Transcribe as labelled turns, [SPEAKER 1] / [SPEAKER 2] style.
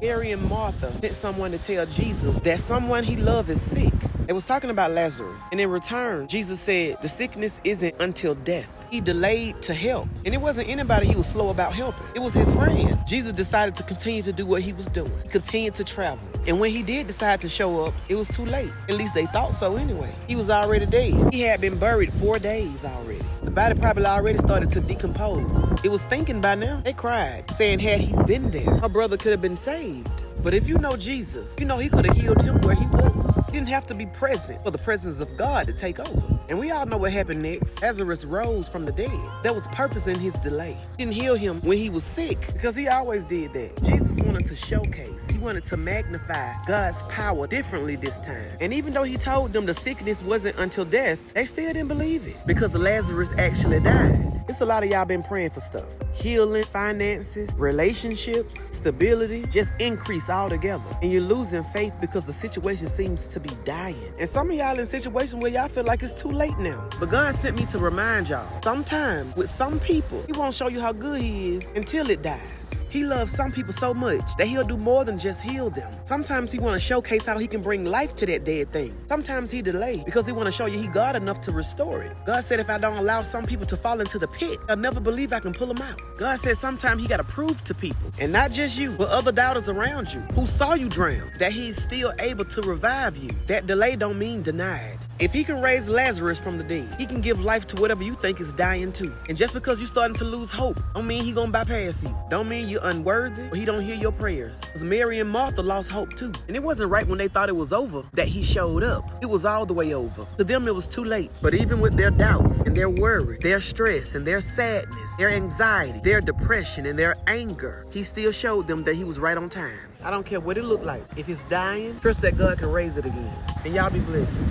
[SPEAKER 1] Mary and Martha sent someone to tell Jesus that someone he loved is sick. They was talking about Lazarus. And in return, Jesus said the sickness isn't until death. He delayed to help. And it wasn't anybody he was slow about helping. It was his friend. Jesus decided to continue to do what he was doing. He continued to travel. And when he did decide to show up, it was too late. At least they thought so anyway. He was already dead. He had been buried 4 days already. The body probably already started to decompose. It was thinking by now. They cried, saying had he been there, her brother could have been saved. But if you know Jesus, you know he could have healed him where he was. He didn't have to be present for the presence of God to take over. And we all know what happened next. Lazarus rose from the dead. There was purpose in his delay. He didn't heal him when he was sick, because he always did that. Jesus wanted to showcase. He wanted to magnify God's power differently this time. And even though he told them the sickness wasn't until death, they still didn't believe it, because Lazarus actually died. It's a lot of y'all been praying for stuff. Healing, finances, relationships, stability, just increase altogether. And you're losing faith because the situation seems to be dying. And some of y'all in situations where y'all feel like it's too late now. But God sent me to remind y'all, sometimes with some people, he won't show you how good he is until it dies. He loves some people so much that he'll do more than just heal them. Sometimes he want to showcase how he can bring life to that dead thing. Sometimes he delay because he want to show you he God enough to restore it. God said if I don't allow some people to fall into the pit, they'll never believe I can pull them out. God said sometimes he got to prove to people, and not just you, but other doubters around you who saw you drown, that he's still able to revive you. That delay don't mean denied. If he can raise Lazarus from the dead, he can give life to whatever you think is dying too. And just because you're starting to lose hope, don't mean he gonna bypass you. Don't mean you're unworthy or he don't hear your prayers. Because Mary and Martha lost hope too. And it wasn't right when they thought it was over that he showed up. It was all the way over. To them, it was too late. But even with their doubts and their worry, their stress and their sadness, their anxiety, their depression and their anger, he still showed them that he was right on time. I don't care what it looked like. If it's dying, trust that God can raise it again. And y'all be blessed.